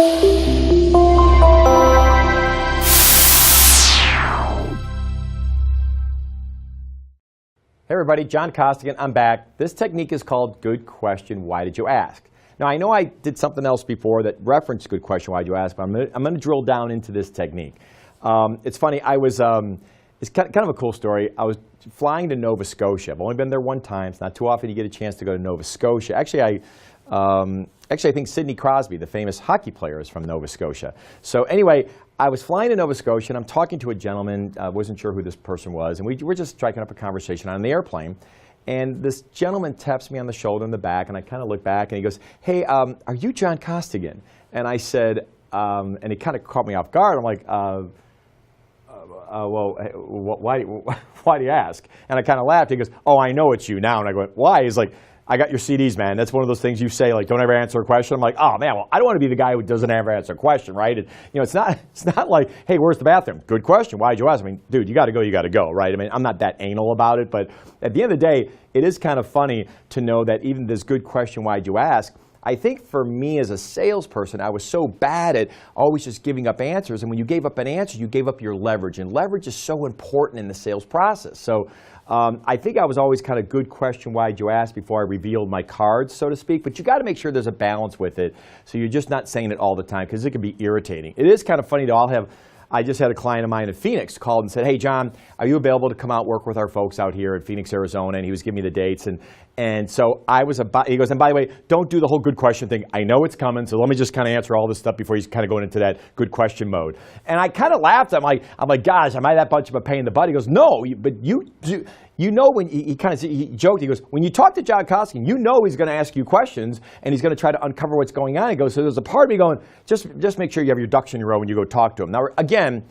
Hey everybody, John Costigan, I'm back. This technique is called Good Question, Why Did You Ask? Now I know I did something else before that referenced Good Question, Why Did You Ask, but I'm going to drill down into this technique. It's funny, it's kind of a cool story. I was flying to Nova Scotia. I've only been there one time. It's not too often you get a chance to go to Nova Scotia. Actually, I think Sidney Crosby, the famous hockey player, is from Nova Scotia. So anyway, I was flying to Nova Scotia, and I'm talking to a gentleman. I wasn't sure who this person was, and we were just striking up a conversation on the airplane. And this gentleman taps me on the shoulder in the back, and I kind of look back, and he goes, "Hey, are you John Costigan?" And I said, and he kind of caught me off guard. I'm like, well, why do you ask? And I kind of laughed. He goes, "Oh, I know it's you now." And I go, "Why?" He's like, "I got your CDs, man. That's one of those things you say, like, don't ever answer a question." I'm like, "Oh, man, well, I don't want to be the guy who doesn't ever answer a question, right?" And, you know, it's not like, "Hey, where's the bathroom?" Good question. Why'd you ask? I mean, dude, you got to go, right? I mean, I'm not that anal about it, but at the end of the day, it is kind of funny to know that even this good question, why'd you ask? I think for me as a salesperson, I was so bad at always just giving up answers. And when you gave up an answer, you gave up your leverage. And leverage is so important in the sales process. So I think I was always kind of good question, why'd you ask, before I revealed my cards, so to speak. But you got to make sure there's a balance with it. So you're just not saying it all the time, because it can be irritating. It is kind of funny though. I just had a client of mine in Phoenix called and said, "Hey, John, are you available to come out work with our folks out here in Phoenix, Arizona?" And he was giving me the dates. And so he goes, "And by the way, don't do the whole good question thing. I know it's coming, so let me just kind of answer all this stuff before he's kind of going into that good question mode." And I kind of laughed. I'm like, "Gosh, am I that much of a pain in the butt?" He goes, "No, but you know," when he joked, he goes, "When you talk to John Costigan, you know he's going to ask you questions and he's going to try to uncover what's going on." He goes, "So there's a part of me going, just make sure you have your ducks in a row when you go talk to him." Now, again,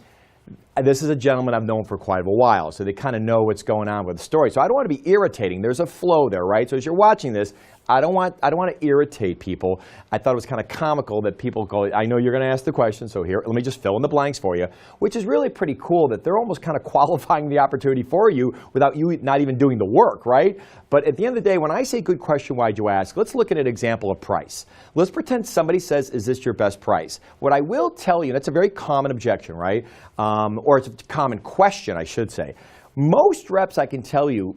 this is a gentleman I've known for quite a while, so they kind of know what's going on with the story. So I don't want to be irritating. There's a flow there, right? So as you're watching this, I don't want to irritate people. I thought it was kind of comical that people go, "I know you're going to ask the question, so here, let me just fill in the blanks for you," which is really pretty cool that they're almost kind of qualifying the opportunity for you without you not even doing the work, right? But at the end of the day, when I say good question, why'd you ask, let's look at an example of price. Let's pretend somebody says, "Is this your best price?" What I will tell you, and that's a very common objection, right? Or it's a common question, I should say. Most reps, I can tell you,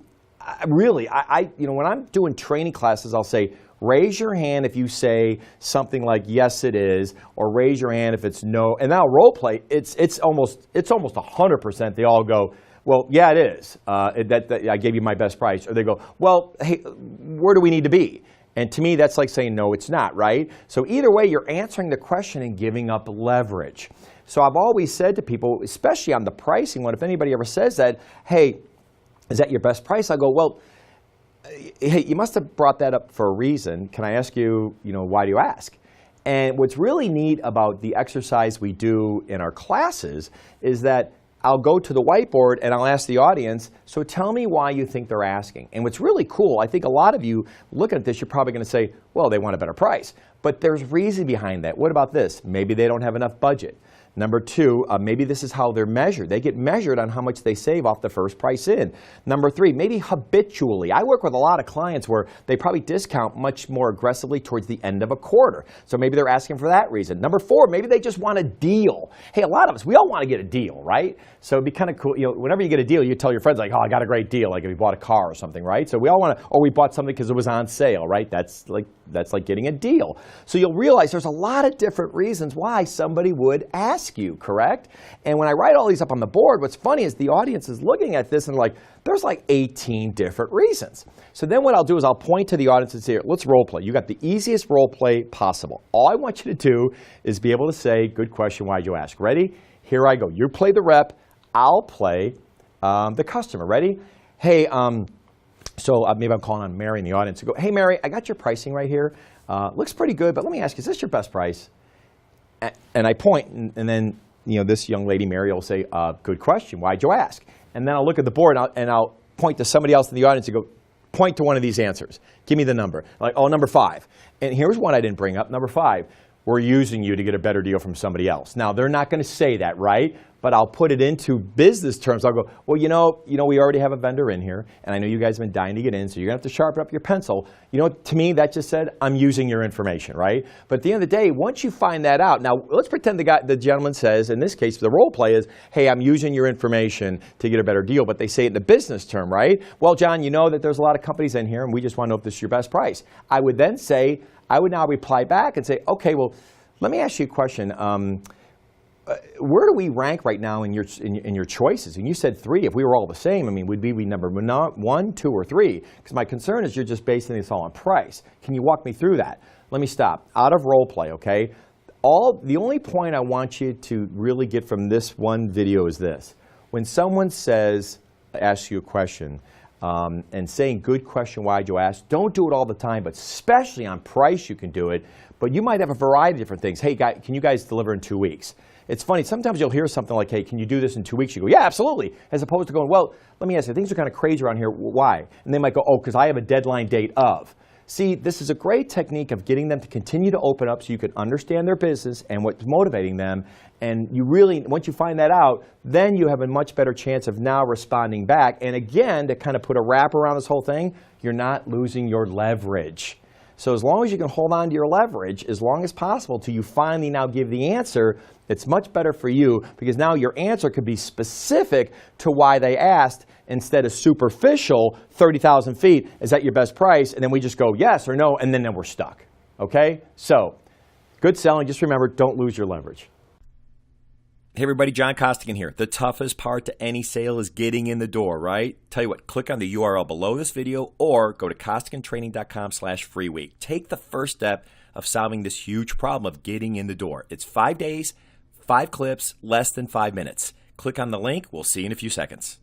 really, when I'm doing training classes, I'll say, raise your hand if you say something like, "Yes, it is," or raise your hand if it's no. And now role play, it's almost 100%. They all go, "Well, yeah, it is. I gave you my best price." Or they go, "Well, hey, where do we need to be?" And to me, that's like saying, "No, it's not," right? So either way, you're answering the question and giving up leverage. So I've always said to people, especially on the pricing one, if anybody ever says that, "Hey, is that your best price?" I go, "Well, hey, you must have brought that up for a reason. Can I ask you, why do you ask?" And what's really neat about the exercise we do in our classes is that I'll go to the whiteboard and I'll ask the audience, "So tell me why you think they're asking." And what's really cool, I think a lot of you looking at this, you're probably going to say, "Well, they want a better price." But there's reason behind that. What about this? Maybe they don't have enough budget. Number two, maybe this is how they're measured. They get measured on how much they save off the first price in. Number three, maybe habitually. I work with a lot of clients where they probably discount much more aggressively towards the end of a quarter. So maybe they're asking for that reason. Number four, maybe they just want a deal. Hey, a lot of us, we all want to get a deal, right? So it'd be kind of cool. Whenever you get a deal, you tell your friends, like, "Oh, I got a great deal," like if you bought a car or something, right? So we all want to, or we bought something because it was on sale, right? That's like getting a deal. So you'll realize there's a lot of different reasons why somebody would ask you, correct? And when I write all these up on the board, what's funny is the audience is looking at this and like, there's like 18 different reasons. So then what I'll do is I'll point to the audience and say, "Let's role play. You got the easiest role play possible. All I want you to do is be able to say, 'Good question, why'd you ask?' Ready? Here I go. You play the rep. I'll play the customer. Ready? Hey, so maybe I'm calling on Mary in the audience and go, 'Hey, Mary, I got your pricing right here. Looks pretty good, but let me ask you, is this your best price?' And I point, and then this young lady, Mary, will say, 'Good question, why'd you ask?' And then I'll look at the board and I'll point to somebody else in the audience and go, 'Point to one of these answers. Give me the number.' Like, 'Oh, number 5. And here's one I didn't bring up. Number 5, we're using you to get a better deal from somebody else." Now, they're not going to say that, right? but I'll put it into business terms. I'll go, well, we already have a vendor in here, and I know you guys have been dying to get in, so you're going to have to sharpen up your pencil. To me, that just said, I'm using your information, right? But at the end of the day, once you find that out, now let's pretend the gentleman says, in this case, the role play is, hey, I'm using your information to get a better deal, but they say it in the business term, right? Well, John, you know that there's a lot of companies in here, and we just want to know if this is your best price. I would now reply back and say, okay, well, let me ask you a question. Where do we rank right now in your choices? And you said 3. If we were all the same, would we be number 1, 2, or 3? Because my concern is you're just basing this all on price. Can you walk me through that? Let me stop. Out of role play, okay? The only point I want you to really get from this one video is this. When someone asks you a question, and saying, good question, why'd you ask? Don't do it all the time, but especially on price you can do it. But you might have a variety of different things. Hey, guys, can you guys deliver in 2 weeks? It's funny, sometimes you'll hear something like, hey, can you do this in 2 weeks? You go, yeah, absolutely. As opposed to going, well, let me ask you, things are kind of crazy around here. Why? And they might go, oh, because I have a deadline date of. See, this is a great technique of getting them to continue to open up so you can understand their business and what's motivating them. And you really, once you find that out, then you have a much better chance of now responding back. And again, to kind of put a wrap around this whole thing, you're not losing your leverage. So as long as you can hold on to your leverage as long as possible till you finally now give the answer, it's much better for you because now your answer could be specific to why they asked instead of superficial, 30,000 feet, is that your best price? And then we just go yes or no, and then we're stuck. Okay? So good selling. Just remember, don't lose your leverage. Hey everybody, John Costigan here. The toughest part to any sale is getting in the door, right? Tell you what, click on the URL below this video or go to costigantraining.com/free week. Take the first step of solving this huge problem of getting in the door. It's 5 days, 5 clips, less than 5 minutes. Click on the link. We'll see you in a few seconds.